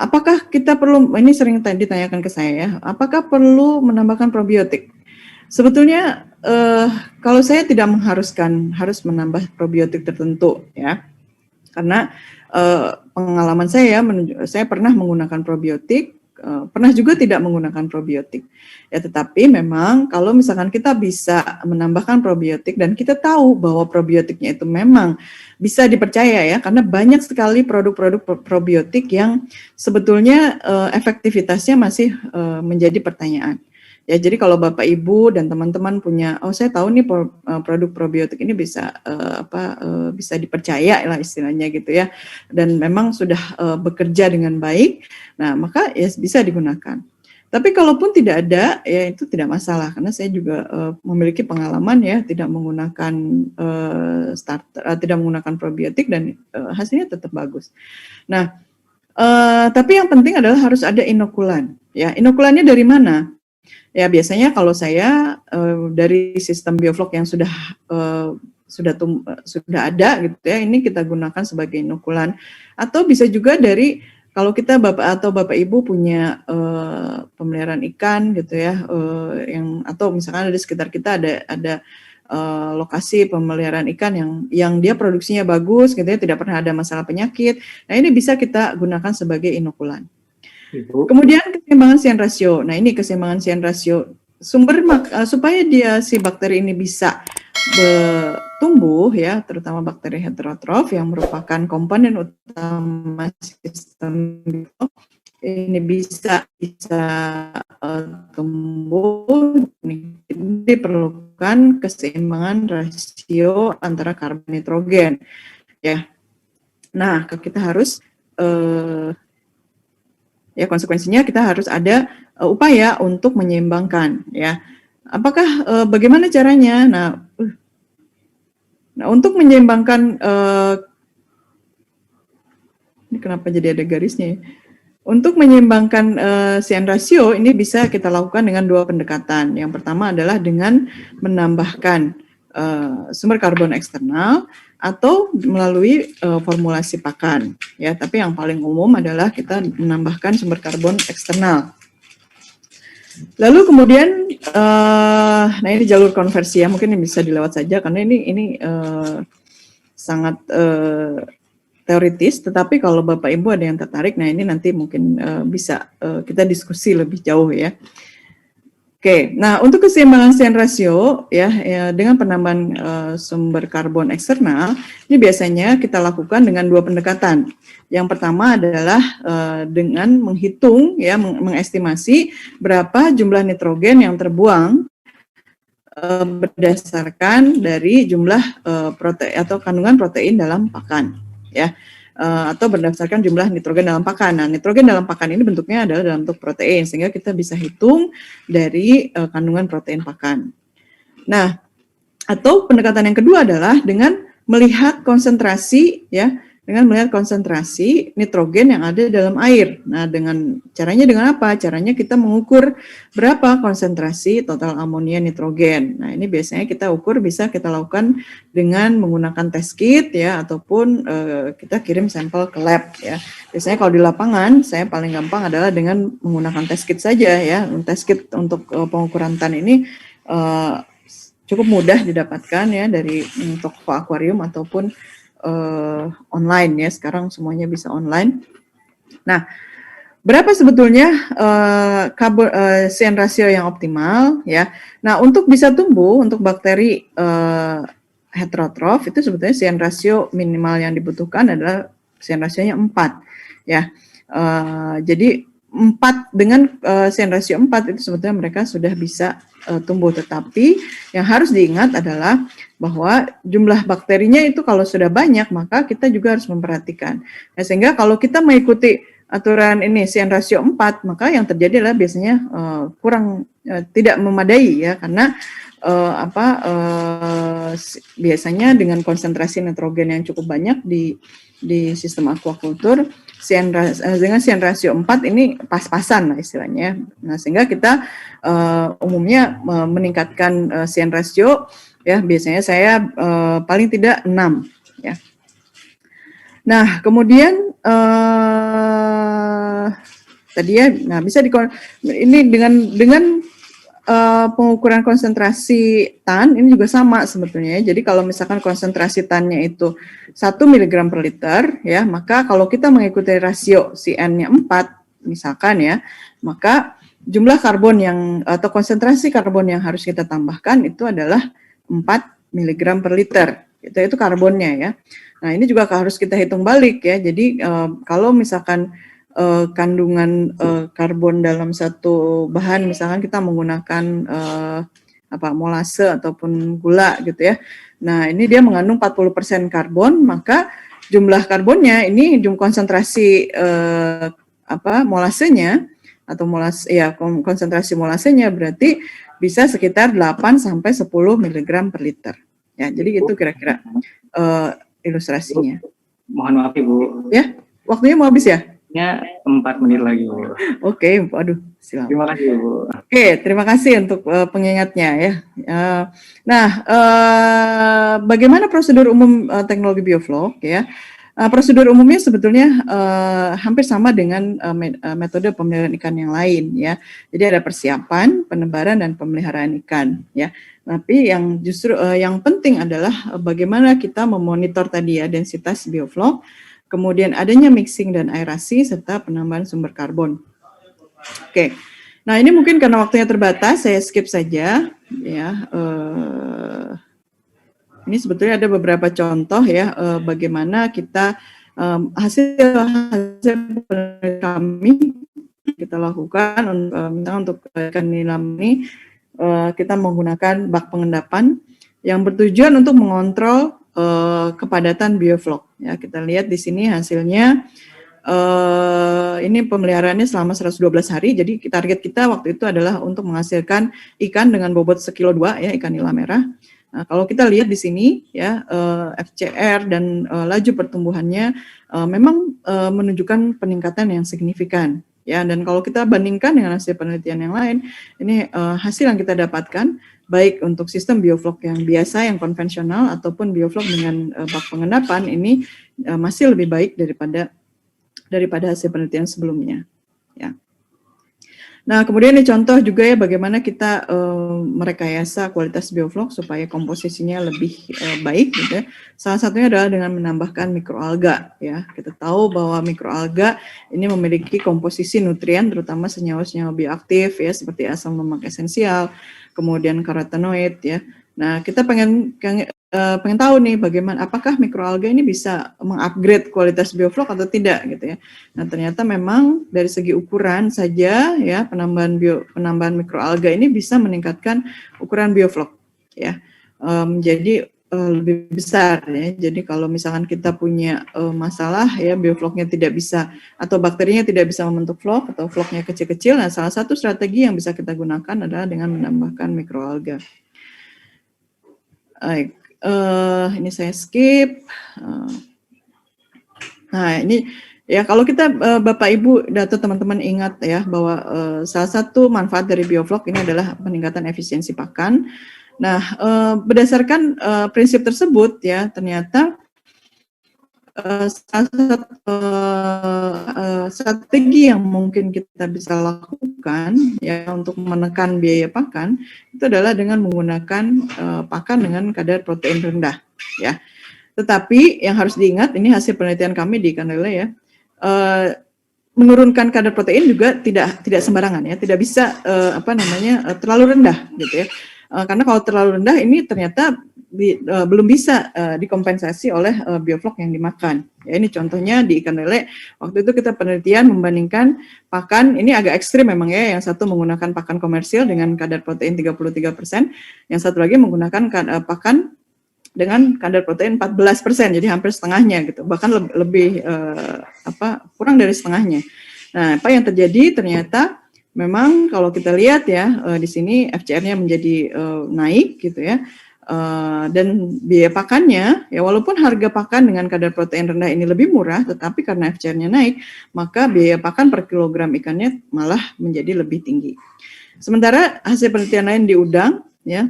Apakah kita perlu? Ini sering ditanyakan ke saya, ya. Apakah perlu menambahkan probiotik? Sebetulnya, kalau saya tidak mengharuskan harus menambah probiotik tertentu, ya, karena pengalaman saya pernah menggunakan probiotik. Pernah juga tidak menggunakan probiotik. Ya, tetapi memang kalau misalkan kita bisa menambahkan probiotik dan kita tahu bahwa probiotiknya itu memang bisa dipercaya ya, karena banyak sekali produk-produk probiotik yang sebetulnya efektivitasnya masih menjadi pertanyaan. Ya, jadi kalau Bapak Ibu dan teman-teman punya, oh saya tahu nih produk probiotik ini bisa bisa dipercaya lah istilahnya gitu ya, dan memang sudah bekerja dengan baik, nah maka ya bisa digunakan. Tapi kalaupun tidak ada, ya itu tidak masalah karena saya juga memiliki pengalaman ya tidak menggunakan tidak menggunakan probiotik dan hasilnya tetap bagus. Nah, tapi yang penting adalah harus ada inokulan. Ya, inokulannya dari mana? Ya biasanya kalau saya dari sistem bioflok yang sudah ada gitu ya, ini kita gunakan sebagai inokulan, atau bisa juga dari kalau kita Bapak Ibu punya pemeliharaan ikan gitu ya, atau misalkan di sekitar kita ada lokasi pemeliharaan ikan yang dia produksinya bagus gitu ya, tidak pernah ada masalah penyakit. Nah ini bisa kita gunakan sebagai inokulan. Ibu. Kemudian keseimbangan sian rasio. Nah ini keseimbangan sian rasio supaya si bakteri ini bisa tumbuh ya, terutama bakteri heterotrof yang merupakan komponen utama sistem ini bisa tumbuh. Ini diperlukan keseimbangan rasio antara karbon nitrogen ya. Nah kita harus ya konsekuensinya kita harus ada upaya untuk menyeimbangkan ya. Apakah bagaimana caranya? Nah untuk menyeimbangkan ini kenapa jadi ada garisnya ya? Untuk menyeimbangkan sian rasio ini bisa kita lakukan dengan dua pendekatan. Yang pertama adalah dengan menambahkan sumber karbon eksternal atau melalui formulasi pakan ya, tapi yang paling umum adalah kita menambahkan sumber karbon eksternal. Lalu kemudian nah ini jalur konversi ya, mungkin ini bisa dilewat saja karena ini sangat teoritis, tetapi kalau Bapak Ibu ada yang tertarik, nah ini nanti mungkin bisa kita diskusi lebih jauh ya. Oke, nah untuk keseimbangan sian rasio ya dengan penambahan sumber karbon eksternal, ini biasanya kita lakukan dengan dua pendekatan. Yang pertama adalah dengan menghitung ya, mengestimasi berapa jumlah nitrogen yang terbuang berdasarkan dari jumlah protein atau kandungan protein dalam pakan ya. Atau berdasarkan jumlah nitrogen dalam pakan. Nah, nitrogen dalam pakan ini bentuknya adalah dalam bentuk protein, sehingga kita bisa hitung dari kandungan protein pakan. Nah, atau pendekatan yang kedua adalah dengan melihat konsentrasi ya, dengan melihat konsentrasi nitrogen yang ada dalam air. Nah, caranya dengan apa? Caranya kita mengukur berapa konsentrasi total amonia nitrogen. Nah, ini biasanya kita ukur, bisa kita lakukan dengan menggunakan test kit ya, ataupun kita kirim sampel ke lab ya. Biasanya kalau di lapangan, saya paling gampang adalah dengan menggunakan test kit saja ya. Test kit untuk pengukuran tan ini cukup mudah didapatkan ya dari toko akuarium ataupun online ya, sekarang semuanya bisa online. Nah, berapa sebetulnya sian rasio yang optimal ya? Nah, untuk bisa tumbuh untuk bakteri heterotrof itu sebetulnya sian rasio minimal yang dibutuhkan adalah sian rasionya 4 ya. Jadi 4 dengan sian rasio 4 itu sebetulnya mereka sudah bisa tumbuh. Tetapi yang harus diingat adalah bahwa jumlah bakterinya itu kalau sudah banyak, maka kita juga harus memperhatikan. Nah, sehingga kalau kita mengikuti aturan ini CN rasio 4, maka yang terjadi adalah biasanya kurang tidak memadai ya, karena biasanya dengan konsentrasi nitrogen yang cukup banyak di sistem aquaculture, dengan CN rasio 4 ini pas-pasan lah istilahnya. Nah, sehingga kita umumnya meningkatkan CN rasio ya, biasanya saya paling tidak 6 ya. Nah, kemudian tadi ya, nah bisa ini dengan pengukuran konsentrasi tan ini juga sama sebetulnya. Jadi kalau misalkan konsentrasi tannya itu 1 mg per liter ya, maka kalau kita mengikuti rasio CN-nya 4 misalkan ya, maka jumlah karbon yang atau konsentrasi karbon yang harus kita tambahkan itu adalah 4 mg per liter. Itu karbonnya ya. Nah, ini juga harus kita hitung balik ya. Jadi kalau misalkan kandungan karbon dalam satu bahan, misalkan kita menggunakan molase ataupun gula gitu ya. Nah, ini dia mengandung 40% karbon, maka jumlah karbonnya ini jumlah konsentrasi molasenya atau konsentrasi molasenya berarti bisa sekitar 8 sampai 10 mg per liter. Ya, jadi itu kira-kira ilustrasinya. Mohon maaf Ibu. Ya, waktunya mau habis ya? Ya, 4 menit lagi, Bu. Oke, waduh, silakan. Terima kasih, Bu. Oke, terima kasih untuk pengingatnya ya. Bagaimana prosedur umum teknologi bioflok ya? Prosedur umumnya sebetulnya hampir sama dengan metode pemeliharaan ikan yang lain ya. Jadi ada persiapan, penebaran dan pemeliharaan ikan ya. Tapi yang justru yang penting adalah bagaimana kita memonitor tadi ya densitas bioflok, kemudian adanya mixing dan aerasi serta penambahan sumber karbon. Oke. Nah, ini mungkin karena waktunya terbatas, saya skip saja ya. Ini sebetulnya ada beberapa contoh ya bagaimana kita hasil kami kita lakukan untuk ikan nilam ini kita menggunakan bak pengendapan yang bertujuan untuk mengontrol kepadatan bioflok. Ya, kita lihat di sini hasilnya. Ini pemeliharaannya selama 112 hari. Jadi target kita waktu itu adalah untuk menghasilkan ikan dengan bobot 1,2 kilo ya, ikan nila merah. Nah, kalau kita lihat di sini ya FCR dan laju pertumbuhannya memang menunjukkan peningkatan yang signifikan ya, dan kalau kita bandingkan dengan hasil penelitian yang lain, ini hasil yang kita dapatkan baik untuk sistem bioflok yang biasa yang konvensional ataupun bioflok dengan bak pengendapan ini masih lebih baik daripada hasil penelitian sebelumnya ya. Nah, kemudian ini contoh juga ya bagaimana kita merekayasa kualitas bioflok supaya komposisinya lebih baik gitu ya. Salah satunya adalah dengan menambahkan mikroalga ya. Kita tahu bahwa mikroalga ini memiliki komposisi nutrien terutama senyawa-senyawa bioaktif ya seperti asam lemak esensial, kemudian karotenoid ya. Nah, kita pengen tahu nih bagaimana apakah mikroalga ini bisa mengupgrade kualitas bioflok atau tidak gitu ya. Nah, ternyata memang dari segi ukuran saja ya penambahan mikroalga ini bisa meningkatkan ukuran bioflok ya. Jadi lebih besar ya. Jadi kalau misalkan kita punya masalah ya biofloknya tidak bisa atau bakterinya tidak bisa membentuk flok atau floknya kecil-kecil, nah salah satu strategi yang bisa kita gunakan adalah dengan menambahkan mikroalga. Baik. Ini saya skip. Nah, ini ya kalau kita Bapak Ibu atau teman-teman ingat ya bahwa salah satu manfaat dari bioflok ini adalah peningkatan efisiensi pakan. Nah, berdasarkan prinsip tersebut ya ternyata strategi yang mungkin kita bisa lakukan ya untuk menekan biaya pakan itu adalah dengan menggunakan pakan dengan kadar protein rendah ya. Tetapi yang harus diingat ini hasil penelitian kami di ikan lele ya, menurunkan kadar protein juga tidak sembarangan ya, tidak bisa terlalu rendah gitu ya. Karena kalau terlalu rendah ini ternyata belum bisa dikompensasi oleh bioflok yang dimakan. Ya, ini contohnya di ikan lele. Waktu itu kita penelitian membandingkan pakan, ini agak ekstrim memang ya, yang satu menggunakan pakan komersil dengan kadar protein 33%, yang satu lagi menggunakan pakan dengan kadar protein 14%, jadi hampir setengahnya gitu, bahkan lebih kurang dari setengahnya. Nah, apa yang terjadi ternyata memang kalau kita lihat ya di sini FCR-nya menjadi naik gitu ya, dan biaya pakannya ya walaupun harga pakan dengan kadar protein rendah ini lebih murah, tetapi karena FCR-nya naik maka biaya pakan per kilogram ikannya malah menjadi lebih tinggi. Sementara hasil penelitian lain di udang ya,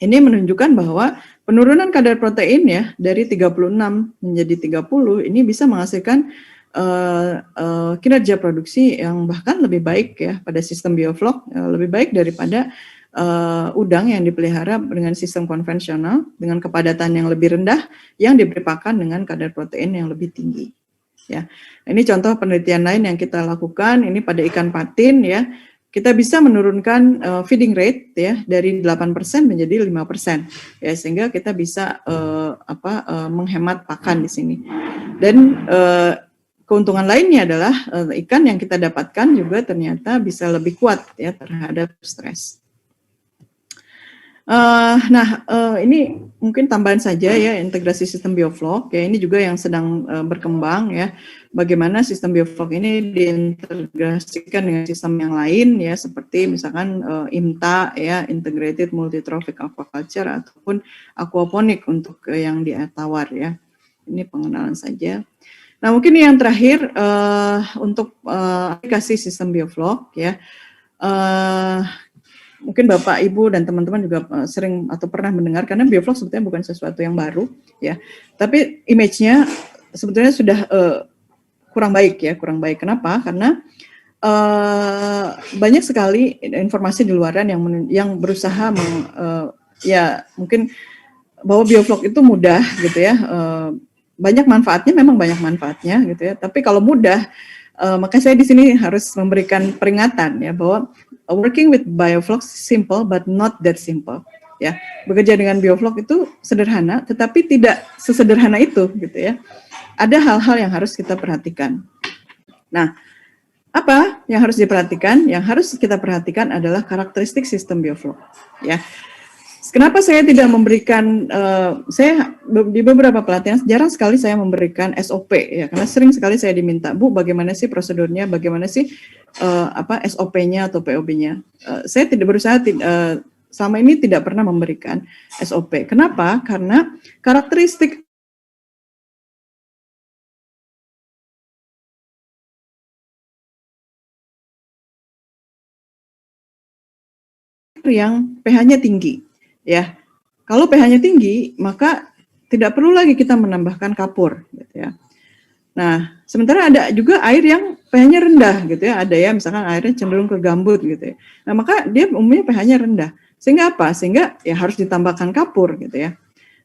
ini menunjukkan bahwa penurunan kadar protein ya dari 36 menjadi 30 ini bisa menghasilkan kinerja produksi yang bahkan lebih baik ya pada sistem bioflok, lebih baik daripada udang yang dipelihara dengan sistem konvensional dengan kepadatan yang lebih rendah yang diberi pakan dengan kadar protein yang lebih tinggi. Ya, ini contoh penelitian lain yang kita lakukan ini pada ikan patin ya. Kita bisa menurunkan feeding rate ya dari 8% menjadi 5% ya, sehingga kita bisa menghemat pakan di sini. Dan keuntungan lainnya adalah ikan yang kita dapatkan juga ternyata bisa lebih kuat ya terhadap stres. Ini mungkin tambahan saja ya, integrasi sistem bioflok ya, ini juga yang sedang berkembang ya, bagaimana sistem bioflok ini diintegrasikan dengan sistem yang lain ya, seperti misalkan IMTA ya, Integrated Multitrophic Aquaculture, ataupun aquaponik untuk yang di air tawar ya. Ini pengenalan saja. Nah, mungkin yang terakhir untuk aplikasi sistem bioflok ya, mungkin Bapak, Ibu, dan teman-teman juga sering atau pernah mendengar, karena bioflok sebetulnya bukan sesuatu yang baru, ya. Tapi image-nya sebetulnya sudah kurang baik ya, kurang baik. Kenapa? Karena banyak sekali informasi di luaran yang berusaha ya mungkin bahwa bioflok itu mudah gitu ya. Banyak manfaatnya, memang banyak manfaatnya gitu ya. Tapi kalau mudah, maka saya di sini harus memberikan peringatan ya bahwa working with bioflocs simple but not that simple ya. Bekerja dengan bioflok itu sederhana tetapi tidak sesederhana itu gitu ya. Ada hal-hal yang harus kita perhatikan. Nah, apa yang harus diperhatikan? Yang harus kita perhatikan adalah karakteristik sistem bioflok ya. Kenapa saya tidak memberikan, saya di beberapa pelatihan jarang sekali saya memberikan SOP ya, karena sering sekali saya diminta, Bu, bagaimana sih prosedurnya, bagaimana sih SOP-nya atau POB-nya. Saya tidak berusaha, selama ini tidak pernah memberikan SOP. Kenapa? Karena karakteristik yang pH-nya tinggi. Ya, kalau pH-nya tinggi, maka tidak perlu lagi kita menambahkan kapur, gitu ya. Nah, sementara ada juga air yang pH-nya rendah, gitu ya. Ada ya, misalkan airnya cenderung ke gambut, gitu ya. Nah, maka dia umumnya pH-nya rendah. Sehingga apa? Sehingga ya harus ditambahkan kapur, gitu ya.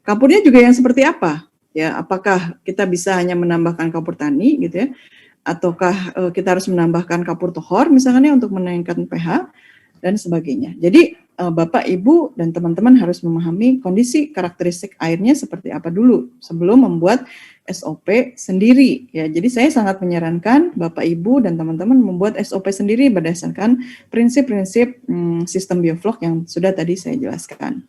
Kapurnya juga yang seperti apa? Ya, apakah kita bisa hanya menambahkan kapur tani, gitu ya? Ataukah kita harus menambahkan kapur tohor, misalnya untuk menaikkan pH dan sebagainya. Jadi Bapak, Ibu, dan teman-teman harus memahami kondisi karakteristik airnya seperti apa dulu sebelum membuat SOP sendiri. Ya, jadi saya sangat menyarankan Bapak, Ibu, dan teman-teman membuat SOP sendiri berdasarkan prinsip-prinsip sistem bioflok yang sudah tadi saya jelaskan.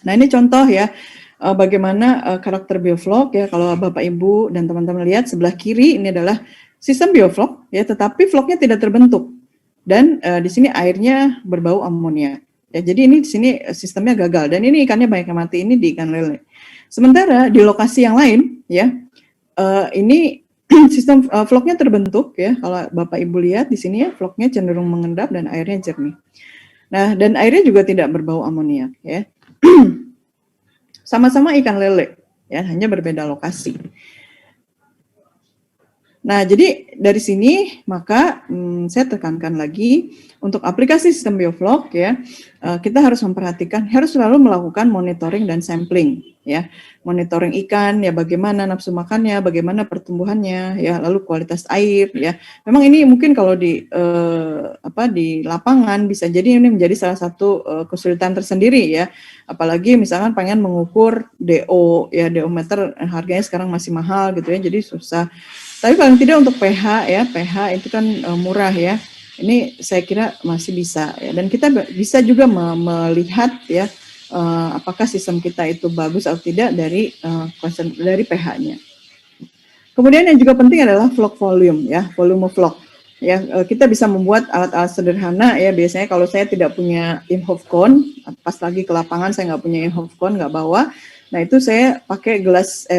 Nah, ini contoh ya bagaimana karakter bioflok ya. Kalau Bapak, Ibu, dan teman-teman lihat sebelah kiri ini adalah sistem bioflok ya, tetapi floknya tidak terbentuk dan di sini airnya berbau amonia. Ya, jadi ini di sini sistemnya gagal dan ini ikannya banyak yang mati ini di ikan lele. Sementara di lokasi yang lain ya ini sistem floknya terbentuk ya. Kalau Bapak Ibu lihat di sini ya floknya cenderung mengendap dan airnya jernih. Nah, dan airnya juga tidak berbau amoniak ya. Sama-sama ikan lele ya, hanya berbeda lokasi. Nah, jadi dari sini maka saya tekankan lagi untuk aplikasi sistem bioflok ya, kita harus memperhatikan, harus selalu melakukan monitoring dan sampling ya, monitoring ikan ya, bagaimana nafsu makannya, bagaimana pertumbuhannya ya, lalu kualitas air ya. Memang ini mungkin kalau di lapangan bisa jadi ini menjadi salah satu kesulitan tersendiri ya, apalagi misalkan pengen mengukur DO ya, DO meter harganya sekarang masih mahal gitu ya, jadi susah. Tapi paling tidak untuk pH ya, pH itu kan murah ya. Ini saya kira masih bisa ya. Dan kita bisa juga melihat ya apakah sistem kita itu bagus atau tidak dari pH-nya. Kemudian yang juga penting adalah vlog volume ya, volume vlog. Ya, kita bisa membuat alat-alat sederhana ya. Biasanya kalau saya tidak punya in-house cone, pas lagi ke lapangan saya nggak punya in-house cone, nggak bawa. Nah itu saya pakai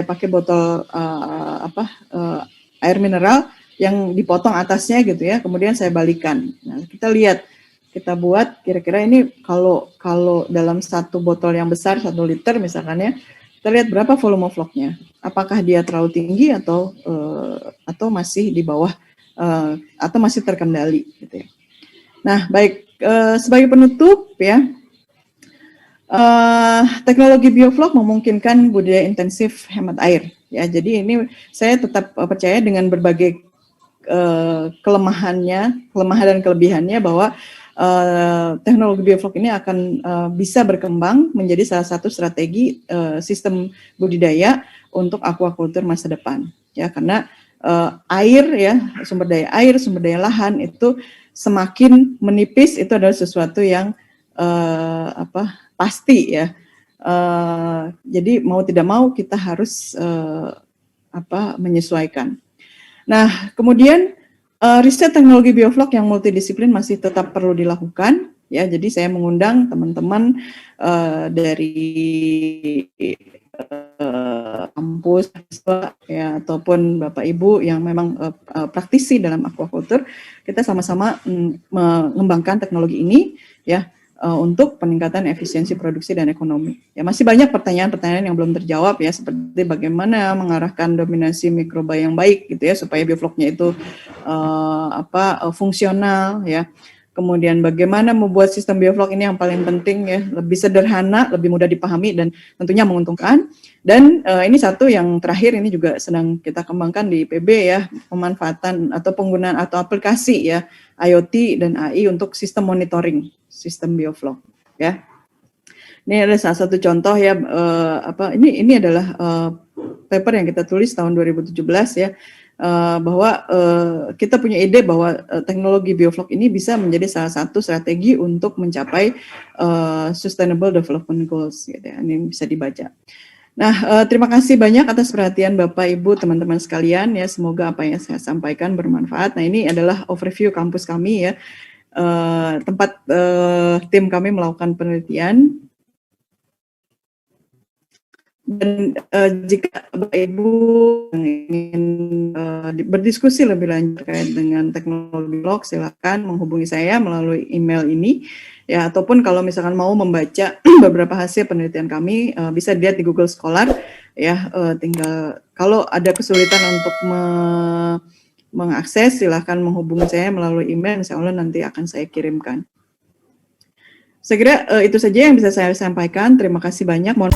pakai botol air mineral yang dipotong atasnya gitu ya, kemudian saya balikan. Nah, kita lihat, kita buat kira-kira ini kalau dalam satu botol yang besar 1 liter misalkan ya, kita lihat berapa volume vlognya. Apakah dia terlalu tinggi atau masih di bawah atau masih terkendali gitu ya. Nah, baik, sebagai penutup ya, teknologi bioflok memungkinkan budidaya intensif hemat air. Ya, jadi ini saya tetap percaya dengan berbagai kelemahan dan kelebihannya bahwa teknologi bioflok ini akan bisa berkembang menjadi salah satu strategi sistem budidaya untuk aquaculture masa depan. Ya, karena air ya, sumber daya lahan itu semakin menipis, itu adalah sesuatu yang pasti ya. Jadi mau tidak mau kita harus menyesuaikan. Nah, kemudian riset teknologi bioflok yang multidisiplin masih tetap perlu dilakukan ya. Jadi saya mengundang teman-teman dari kampus ya, ataupun Bapak Ibu yang memang praktisi dalam aquaculture, kita sama-sama mengembangkan teknologi ini ya, untuk peningkatan efisiensi produksi dan ekonomi. Ya, masih banyak pertanyaan-pertanyaan yang belum terjawab ya, seperti bagaimana mengarahkan dominasi mikroba yang baik gitu ya, supaya biofloknya itu fungsional ya. Kemudian bagaimana membuat sistem bioflok ini yang paling penting ya, lebih sederhana, lebih mudah dipahami dan tentunya menguntungkan. Dan ini satu yang terakhir, ini juga sedang kita kembangkan di PB ya, pemanfaatan atau penggunaan atau aplikasi ya IoT dan AI untuk sistem monitoring sistem bioflok ya. Ini adalah salah satu contoh ya, ini adalah paper yang kita tulis tahun 2017 ya, bahwa kita punya ide bahwa teknologi bioflok ini bisa menjadi salah satu strategi untuk mencapai Sustainable Development Goals gitu ya. Ini bisa dibaca. Nah, terima kasih banyak atas perhatian Bapak, Ibu, teman-teman sekalian ya. Semoga apa yang saya sampaikan bermanfaat. Nah, ini adalah overview kampus kami ya, tempat tim kami melakukan penelitian. Dan jika Bapak Ibu ingin berdiskusi lebih lanjut terkait dengan teknologi bioflok, silakan menghubungi saya melalui email ini ya, ataupun kalau misalkan mau membaca beberapa hasil penelitian kami, bisa dilihat di Google Scholar ya. Tinggal kalau ada kesulitan untuk mengakses, silakan menghubungi saya melalui email, insya Allah nanti akan saya kirimkan. Saya kira itu saja yang bisa saya sampaikan. Terima kasih banyak. Mohon